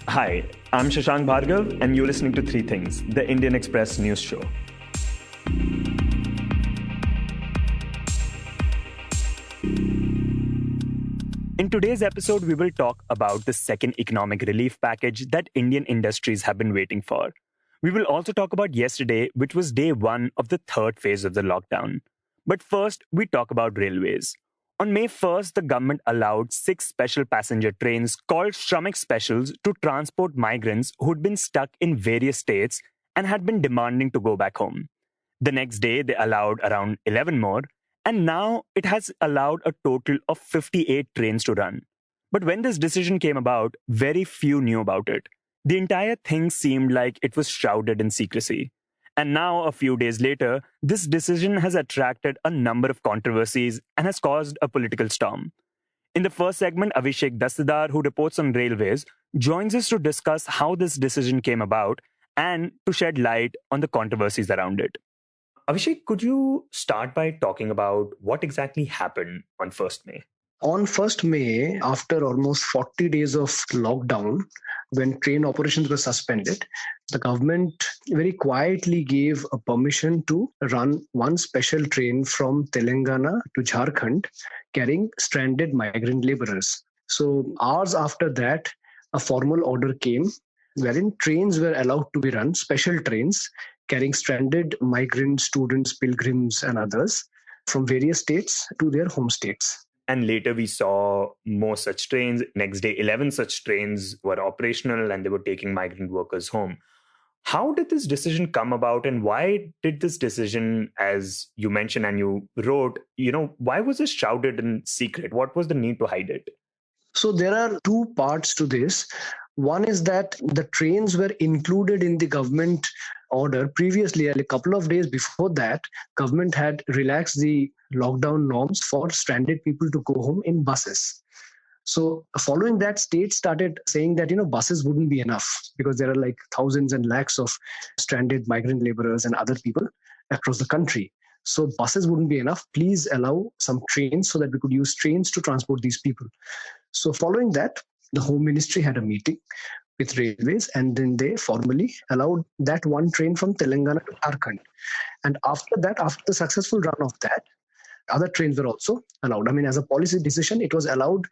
Hi, I'm Shashank Bhargav, and you're listening to Three Things, the Indian Express news show. In today's episode, we will talk about the second economic relief package that Indian industries have been waiting for. We will also talk about yesterday, which was day one of the third phase of the lockdown. But first, we talk about railways. On May 1st, the government allowed 6 special passenger trains called Shramik specials to transport migrants who'd been stuck in various states and had been demanding to go back home. The next day, they allowed around 11 more, and now it has allowed a total of 58 trains to run. But when this decision came about, very few knew about it. The entire thing seemed like it was shrouded in secrecy. And now, a few days later, this decision has attracted a number of controversies and has caused a political storm. In the first segment, Avishek Dastidar, who reports on railways, joins us to discuss how this decision came about and to shed light on the controversies around it. Avishek, could you start by talking about what exactly happened on 1st May? On 1st May, after almost 40 days of lockdown, when train operations were suspended, the government very quietly gave a permission to run one special train from Telangana to Jharkhand carrying stranded migrant laborers. So hours after that, a formal order came wherein trains were allowed to be run, special trains carrying stranded migrant students, pilgrims, and others from various states to their home states. And later we saw more such trains. Next day, 11 such trains were operational and they were taking migrant workers home. How did this decision come about, and why did this decision, as you mentioned and you wrote, why was it shrouded in secret? What was the need to hide it? So there are two parts to this. One is that the trains were included in the government order previously. A couple of days before that, government had relaxed the lockdown norms for stranded people to go home in buses. So following that, states started saying that, buses wouldn't be enough because there are like thousands and lakhs of stranded migrant laborers and other people across the country. So buses wouldn't be enough. Please allow some trains so that we could use trains to transport these people. So following that, the Home Ministry had a meeting with railways, and then they formally allowed that one train from Telangana to Jharkhand. And after that, after the successful run of that, other trains were also allowed. I mean, as a policy decision, it was allowed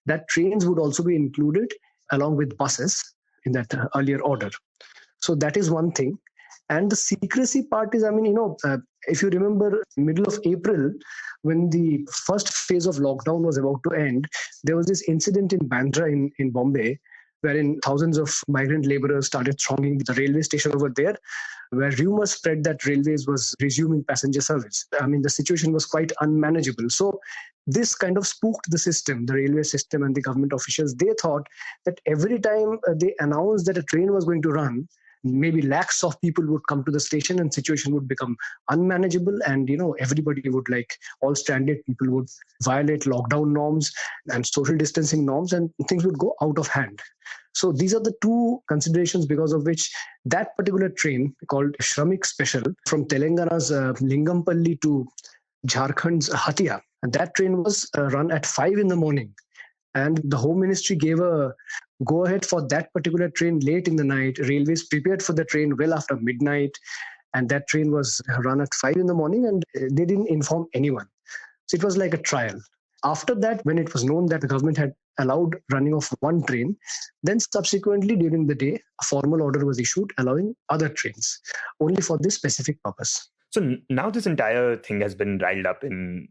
that trains would also be included along with buses in that earlier order. So that is one thing. And the secrecy part is, if you remember, middle of April, when the first phase of lockdown was about to end, there was this incident in Bandra in Bombay, wherein thousands of migrant laborers started thronging the railway station over there, where rumors spread that railways was resuming passenger service. I mean, the situation was quite unmanageable. So this kind of spooked the system, the railway system and the government officials. They thought that every time they announced that a train was going to run, maybe lakhs of people would come to the station and situation would become unmanageable, and everybody would, like all stranded people, would violate lockdown norms and social distancing norms, and things would go out of hand. So these are the two considerations because of which that particular train called Shramik Special from Telangana's Lingampalli to Jharkhand's Hatia, and that train was run at 5 in the morning. And the Home Ministry gave a go-ahead for that particular train late in the night. Railways prepared for the train well after midnight. And that train was run at 5 in the morning, and they didn't inform anyone. So it was like a trial. After that, when it was known that the government had allowed running of one train, then subsequently during the day, a formal order was issued allowing other trains only for this specific purpose. So now this entire thing has been riled up in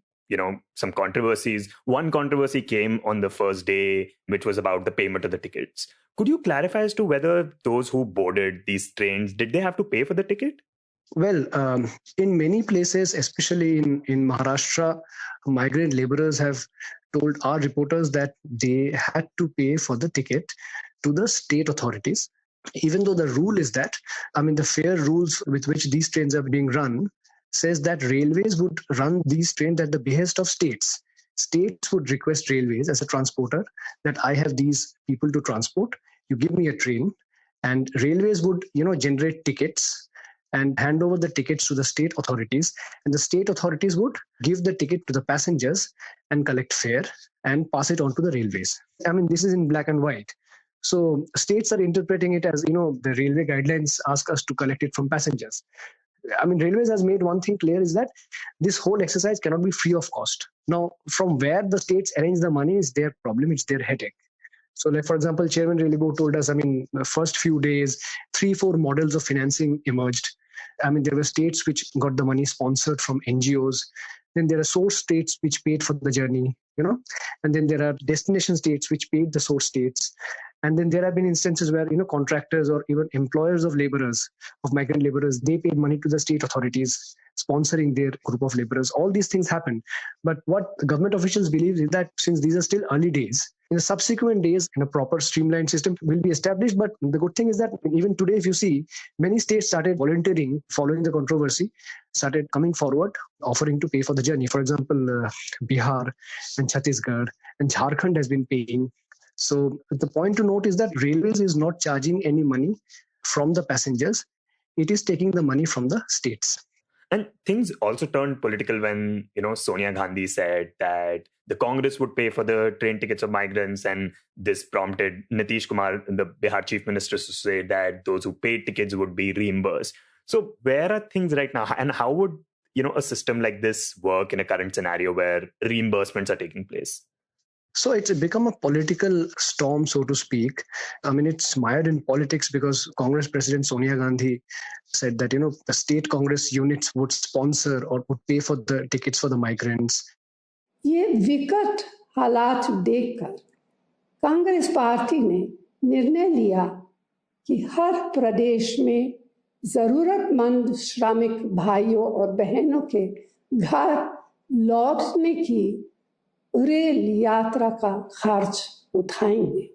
some controversies. One controversy came on the first day, which was about the payment of the tickets. Could you clarify as to whether those who boarded these trains, did they have to pay for the ticket? Well, in many places, especially in Maharashtra, migrant laborers have told our reporters that they had to pay for the ticket to the state authorities, even though the rule is that, the fare rules with which these trains are being run says that railways would run these trains at the behest of states. States would request railways as a transporter that I have these people to transport, you give me a train, and railways would, generate tickets and hand over the tickets to the state authorities, and the state authorities would give the ticket to the passengers and collect fare and pass it on to the railways. This is in black and white. So states are interpreting it as, the railway guidelines ask us to collect it from passengers. I mean, Railways has made one thing clear is that this whole exercise cannot be free of cost. Now, from where the states arrange the money is their problem, it's their headache. So, like for example, Chairman Railway told us, I mean, the first few days, 3, 4 models of financing emerged. I mean, there were states which got the money sponsored from NGOs. Then there are source states which paid for the journey, and then there are destination states which paid the source states. And then there have been instances where, contractors or even employers of laborers, of migrant laborers, they paid money to the state authorities, sponsoring their group of laborers. All these things happen. But what government officials believe is that since these are still early days, in the subsequent days, a proper streamlined system will be established. But the good thing is that even today, if you see, many states started volunteering following the controversy, started coming forward, offering to pay for the journey. For example, Bihar and Chhattisgarh and Jharkhand has been paying. So the point to note is that Railways is not charging any money from the passengers. It is taking the money from the states. And things also turned political when, Sonia Gandhi said that the Congress would pay for the train tickets of migrants. And this prompted Nitish Kumar, the Bihar chief minister, to say that those who paid tickets would be reimbursed. So where are things right now? And how would, a system like this work in a current scenario where reimbursements are taking place? So it's become a political storm, so to speak. I mean, it's mired in politics because Congress President Sonia Gandhi said that, the state Congress units would sponsor or would pay for the tickets for the migrants. ये विकट हालात देखकर Congress party ने निर्णय लिया कि हर प्रदेश में जरूरतमंद श्रमिक भाइयों और बहनों के घर लौटने की रेल यात्रा का खर्च उठाएंगे.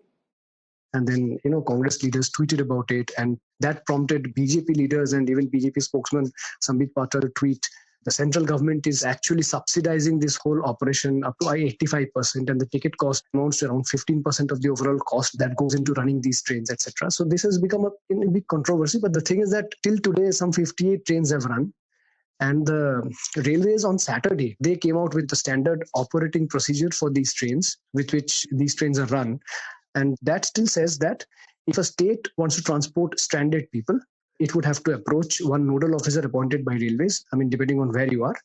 And then, Congress leaders tweeted about it, and that prompted BJP leaders and even BJP spokesman Sambit Patra to tweet, the central government is actually subsidizing this whole operation up to 85%, and the ticket cost amounts to around 15% of the overall cost that goes into running these trains, etc. So this has become a big controversy. But the thing is that till today, some 58 trains have run. And the railways on Saturday, they came out with the standard operating procedure for these trains, with which these trains are run. And that still says that if a state wants to transport stranded people, it would have to approach one nodal officer appointed by railways, I mean, depending on where you are.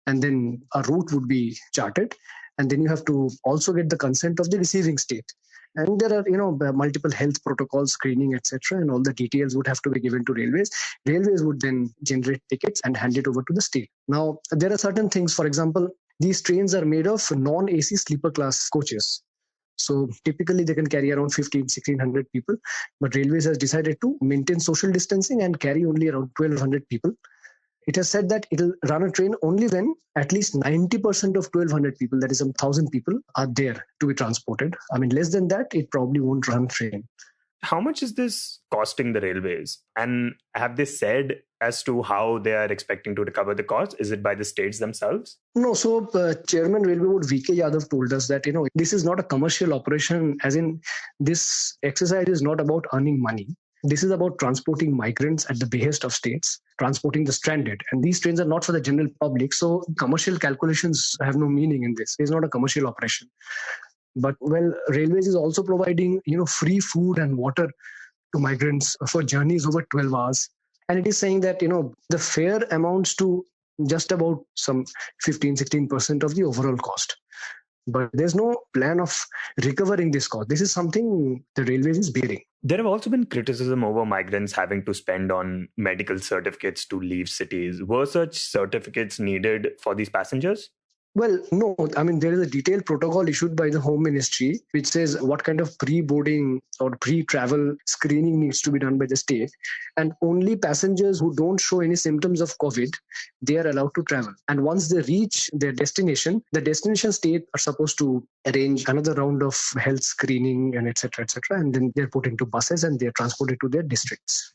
And then a route would be charted. And then you have to also get the consent of the receiving state. And there are, multiple health protocols, screening, etc. And all the details would have to be given to railways. Railways would then generate tickets and hand it over to the state. Now, there are certain things. For example, these trains are made of non-AC sleeper class coaches. So typically they can carry around 1,600 people. But Railways has decided to maintain social distancing and carry only around 1,200 people. It has said that it will run a train only when at least 90% of 1,200 people, that is some 1,000 people, are there to be transported. I mean, less than that, it probably won't run train. How much is this costing the railways? And have they said as to how they are expecting to recover the cost? Is it by the states themselves? No. So Chairman Railway V.K. Yadav told us that, this is not a commercial operation, as in this exercise is not about earning money. This is about transporting migrants at the behest of states, transporting the stranded. And these trains are not for the general public. So commercial calculations have no meaning in this. It's not a commercial operation. But, Railways is also providing, free food and water to migrants for journeys over 12 hours. And it is saying that, the fare amounts to just about some 15-16% of the overall cost. But there's no plan of recovering this cost. This is something the Railways is bearing. There have also been criticism over migrants having to spend on medical certificates to leave cities. Were such certificates needed for these passengers? Well, no. I mean, there is a detailed protocol issued by the Home Ministry, which says what kind of pre-boarding or pre-travel screening needs to be done by the state. And only passengers who don't show any symptoms of COVID, they are allowed to travel. And once they reach their destination, the destination state are supposed to arrange another round of health screening and etc. And then they're put into buses and they're transported to their districts.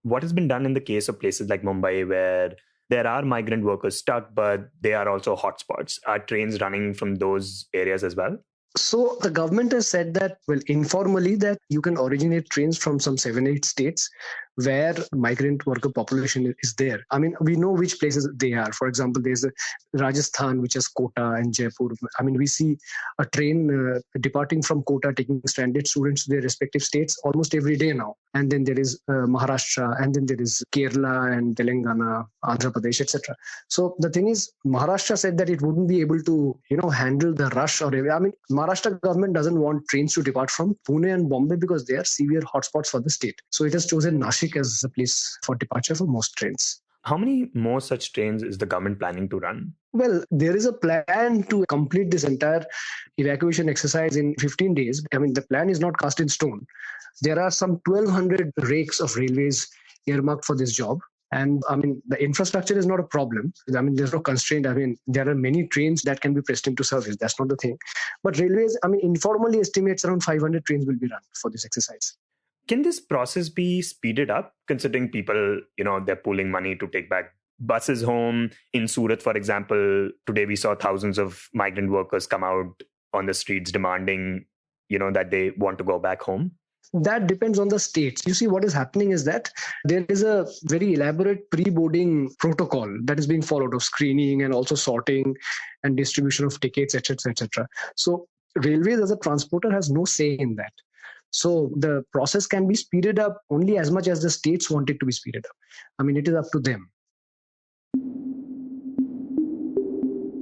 What has been done in the case of places like Mumbai, where there are migrant workers stuck, but they are also hotspots? Are trains running from those areas as well? So the government has said that, informally, that you can originate trains from some 7-8 states, where migrant worker population is there. I mean, we know which places they are. For example, there's Rajasthan, which is Kota and Jaipur. I mean, we see a train departing from Kota, taking stranded students to their respective states almost every day now. And then there is Maharashtra, and then there is Kerala and Telangana, Andhra Pradesh, etc. So the thing is, Maharashtra said that it wouldn't be able to, handle the rush. I mean, Maharashtra government doesn't want trains to depart from Pune and Bombay because they are severe hotspots for the state. So it has chosen Nashik as a place for departure for most trains. How many more such trains is the government planning to run? Well, there is a plan to complete this entire evacuation exercise in 15 days. I mean, the plan is not cast in stone. There are some 1,200 rakes of railways earmarked for this job. And I mean, the infrastructure is not a problem. I mean, there's no constraint. I mean, there are many trains that can be pressed into service. That's not the thing. But railways, I mean, informally estimates around 500 trains will be run for this exercise. Can this process be speeded up, considering people, they're pooling money to take back buses home? In Surat, for example, today we saw thousands of migrant workers come out on the streets demanding, that they want to go back home. That depends on the states. You see, what is happening is that there is a very elaborate pre-boarding protocol that is being followed of screening and also sorting and distribution of tickets, etc., etc. So railways as a transporter has no say in that. So the process can be speeded up only as much as the states want it to be speeded up. I mean, it is up to them.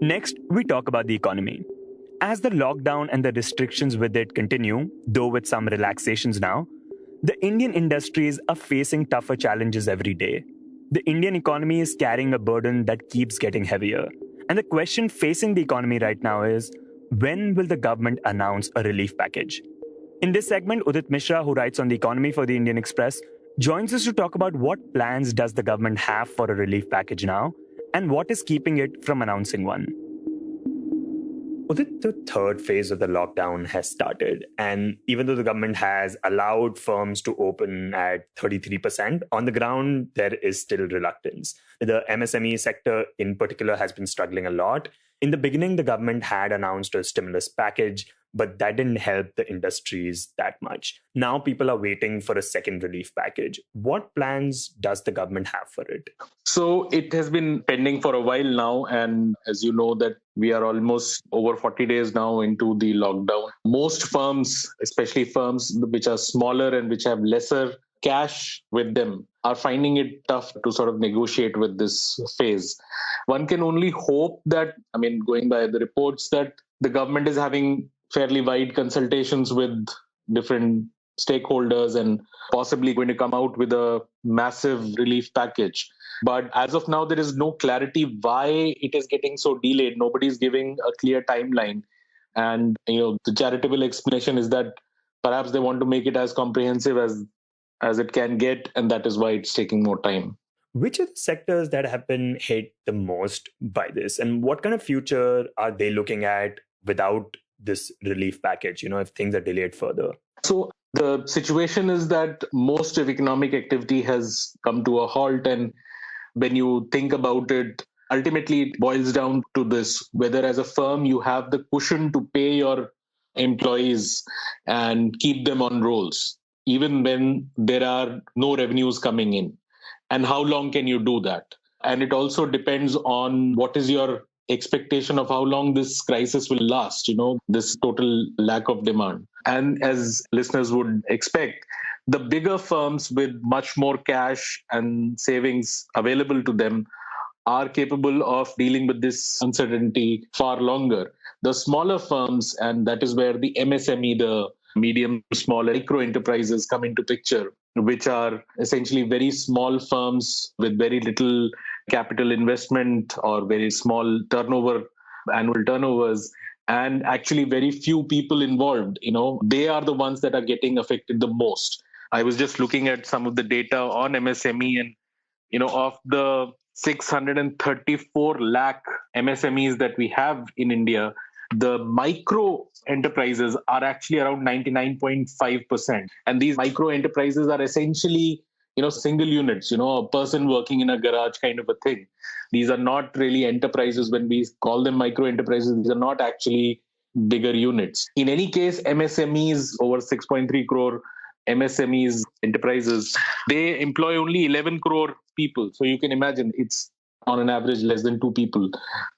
Next, we talk about the economy. As the lockdown and the restrictions with it continue, though with some relaxations now, the Indian industries are facing tougher challenges every day. The Indian economy is carrying a burden that keeps getting heavier. And the question facing the economy right now is, when will the government announce a relief package? In this segment, Udit Misra, who writes on the economy for the Indian Express, joins us to talk about what plans does the government have for a relief package now, and what is keeping it from announcing one. Udit, the third phase of the lockdown has started, and even though the government has allowed firms to open at 33%, on the ground there is still reluctance. The MSME sector in particular has been struggling a lot. In the beginning, the government had announced a stimulus package, but that didn't help the industries that much. Now people are waiting for a second relief package. What plans does the government have for it? So it has been pending for a while now. And as you know, that we are almost over 40 days now into the lockdown. Most firms, especially firms which are smaller and which have lesser cash with them, are finding it tough to sort of negotiate with this phase. One can only hope that, going by the reports, that the government is having fairly wide consultations with different stakeholders and possibly going to come out with a massive relief package. But as of now, there is no clarity why it is getting so delayed. Nobody's giving a clear timeline. And, the charitable explanation is that perhaps they want to make it as comprehensive as it can get, and that is why it's taking more time. Which are the sectors that have been hit the most by this? And what kind of future are they looking at without this relief package, if things are delayed further? So the situation is that most of economic activity has come to a halt. And when you think about it, ultimately it boils down to this: whether as a firm you have the cushion to pay your employees and keep them on rolls, even when there are no revenues coming in. And how long can you do that? And it also depends on what is your expectation of how long this crisis will last, this total lack of demand. And as listeners would expect, the bigger firms with much more cash and savings available to them are capable of dealing with this uncertainty far longer. The smaller firms, and that is where the MSME, the medium, small, micro enterprises come into picture, which are essentially very small firms with very little capital investment or very small annual turnovers, and actually very few people involved. They are the ones that are getting affected the most. I was just looking at some of the data on MSME, and of the 634 lakh MSMEs that we have in India, the micro enterprises are actually around 99.5%. And these micro enterprises are essentially, single units, a person working in a garage kind of a thing. These are not really enterprises. When we call them micro enterprises, these are not actually bigger units. In any case, MSMEs, over 6.3 crore MSMEs, enterprises, they employ only 11 crore people. So you can imagine it's on an average less than 2 people.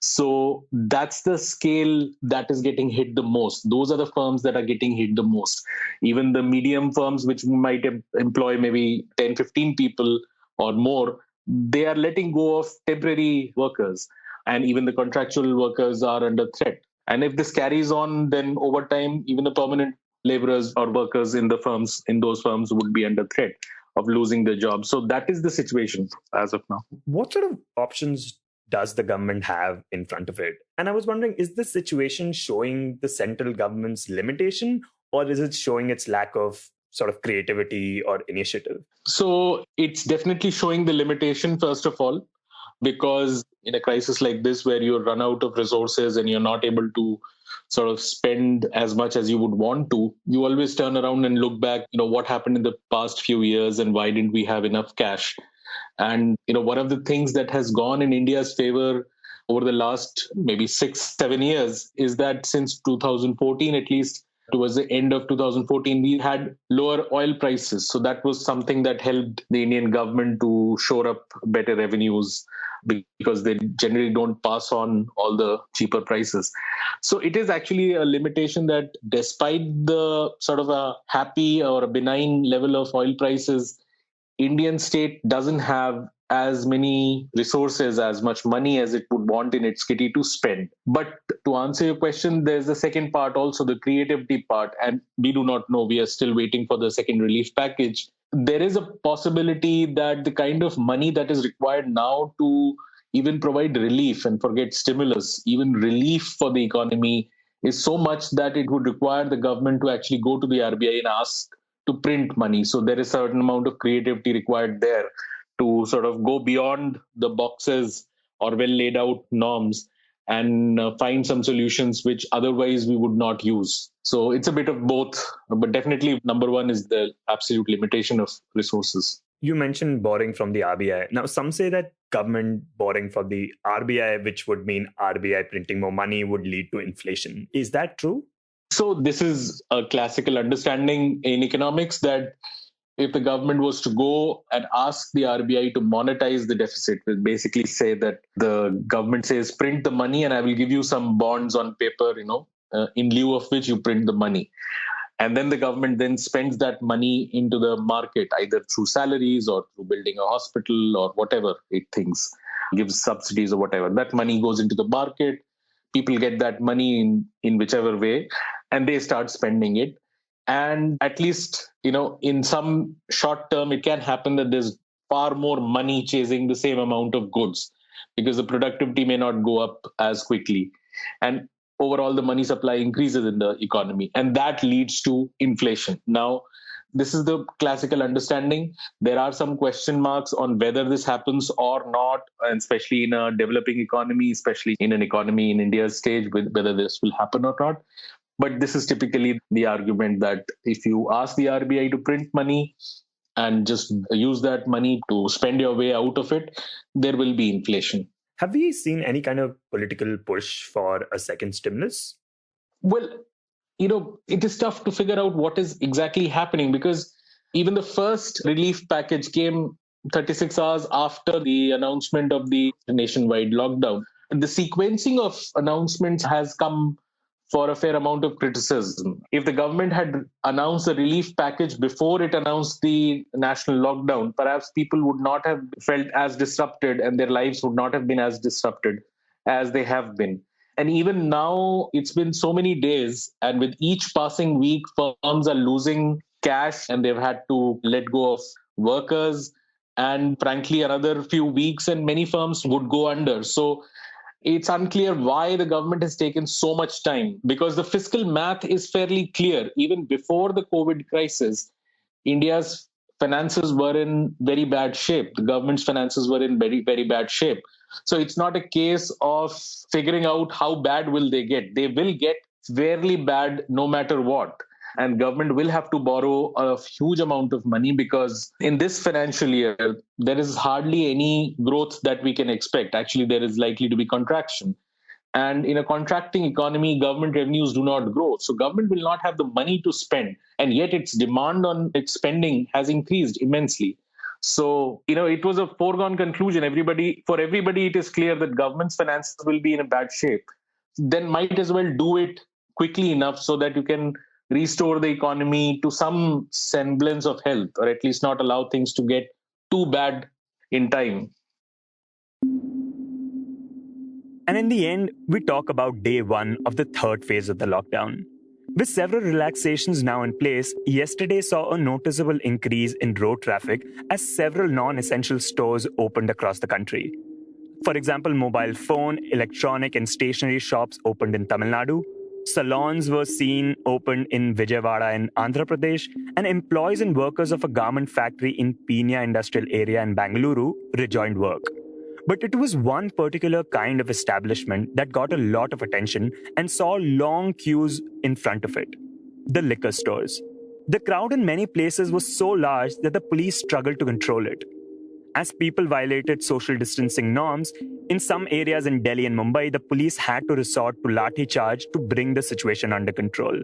So that's the scale that is getting hit the most. Those are the firms that are getting hit the most. Even the medium firms, which might employ maybe 10, 15 people or more, they are letting go of temporary workers. And even the contractual workers are under threat. And if this carries on, then over time, even the permanent laborers or workers in those firms would be under threat of losing their jobs. So that is the situation as of now. What sort of options does the government have in front of it? And I was wondering, is this situation showing the central government's limitation, or is it showing its lack of sort of creativity or initiative? So it's definitely showing the limitation, first of all, because in a crisis like this, where you run out of resources and you're not able to sort of spend as much as you would want to, you always turn around and look back, what happened in the past few years and why didn't we have enough cash? And, one of the things that has gone in India's favor over the last maybe 6-7 years is that since 2014, at least towards the end of 2014, we had lower oil prices. So that was something that helped the Indian government to shore up better revenues, because they generally don't pass on all the cheaper prices. So it is actually a limitation that despite the sort of a happy or a benign level of oil prices, Indian state doesn't have as many resources, as much money as it would want in its kitty to spend. But to answer your question, there's the second part also, the creativity part. And we do not know. We are still waiting for the second relief package. There is a possibility that the kind of money that is required now to even provide relief, and forget stimulus, even relief for the economy, is so much that it would require the government to actually go to the RBI and ask to print money. So there is a certain amount of creativity required there to sort of go beyond the boxes or well laid out norms and find some solutions which otherwise we would not use. So it's a bit of both, but definitely number one is the absolute limitation of resources. You mentioned borrowing from the RBI. Now, some say that government borrowing from the RBI, which would mean RBI printing more money, would lead to inflation. Is that true? So this is a classical understanding in economics that if the government was to go and ask the RBI to monetize the deficit, will basically say that the government says, print the money and I will give you some bonds on paper, in lieu of which you print the money. And then the government then spends that money into the market, either through salaries or through building a hospital or whatever it thinks, gives subsidies or whatever. That money goes into the market. People get that money in whichever way, and they start spending it. And at least, in some short term, it can happen that there's far more money chasing the same amount of goods because the productivity may not go up as quickly. And overall, the money supply increases in the economy, and that leads to inflation. Now, this is the classical understanding. There are some question marks on whether this happens or not, and especially in a developing economy, especially in an economy in India's stage, with whether this will happen or not. But this is typically the argument that if you ask the RBI to print money and just use that money to spend your way out of it, there will be inflation. Have we seen any kind of political push for a second stimulus? Well, it is tough to figure out what is exactly happening, because even the first relief package came 36 hours after the announcement of the nationwide lockdown. The sequencing of announcements has come for a fair amount of criticism. If the government had announced the relief package before it announced the national lockdown, perhaps people would not have felt as disrupted and their lives would not have been as disrupted as they have been. And even now, it's been so many days, and with each passing week, firms are losing cash and they've had to let go of workers. And frankly, another few weeks and many firms would go under. So it's unclear why the government has taken so much time, because the fiscal math is fairly clear. Even before the COVID crisis, India's finances were in very bad shape. The government's finances were in very, very bad shape. So it's not a case of figuring out how bad will they get. They will get fairly bad no matter what. And government will have to borrow a huge amount of money, because in this financial year, there is hardly any growth that we can expect. Actually, there is likely to be contraction. And in a contracting economy, government revenues do not grow. So government will not have the money to spend. And yet its demand on its spending has increased immensely. So, it was a foregone conclusion. For everybody, it is clear that government's finances will be in a bad shape. Then might as well do it quickly enough so that you can restore the economy to some semblance of health, or at least not allow things to get too bad in time. And in the end, we talk about day one of the third phase of the lockdown. With several relaxations now in place, yesterday saw a noticeable increase in road traffic as several non-essential stores opened across the country. For example, mobile phone, electronic and stationery shops opened in Tamil Nadu, salons were seen opened in Vijayawada in Andhra Pradesh, and employees and workers of a garment factory in Peenya industrial area in Bangalore rejoined work. But it was one particular kind of establishment that got a lot of attention and saw long queues in front of it: the liquor stores. The crowd in many places was so large that the police struggled to control it. As people violated social distancing norms, in some areas in Delhi and Mumbai, the police had to resort to lathi charge to bring the situation under control.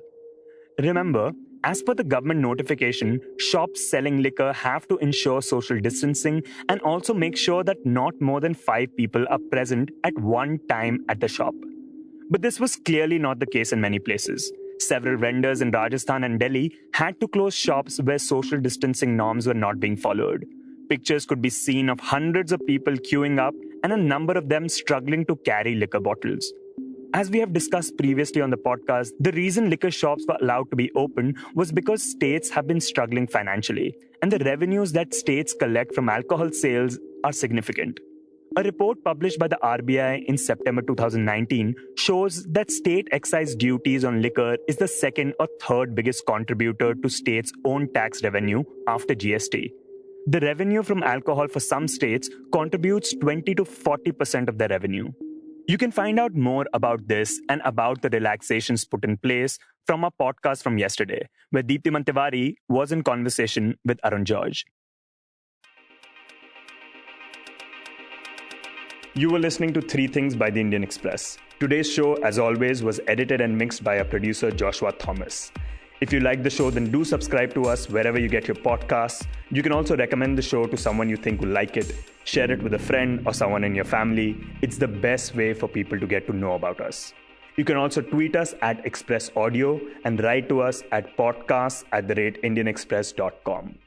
Remember, as per the government notification, shops selling liquor have to ensure social distancing and also make sure that not more than 5 people are present at one time at the shop. But this was clearly not the case in many places. Several vendors in Rajasthan and Delhi had to close shops where social distancing norms were not being followed. Pictures could be seen of hundreds of people queuing up and a number of them struggling to carry liquor bottles. As we have discussed previously on the podcast, the reason liquor shops were allowed to be open was because states have been struggling financially, and the revenues that states collect from alcohol sales are significant. A report published by the RBI in September 2019 shows that state excise duties on liquor is the second or third biggest contributor to states' own tax revenue after GST. The revenue from alcohol for some states contributes 20 to 40% of their revenue. You can find out more about this and about the relaxations put in place from our podcast from yesterday, where Deepti Tiwari was in conversation with Arun George. You were listening to Three Things by the Indian Express. Today's show, as always, was edited and mixed by our producer Joshua Thomas. If you like the show, then do subscribe to us wherever you get your podcasts. You can also recommend the show to someone you think will like it. Share it with a friend or someone in your family. It's the best way for people to get to know about us. You can also tweet us at Express Audio and write to us at podcasts@indianexpress.com.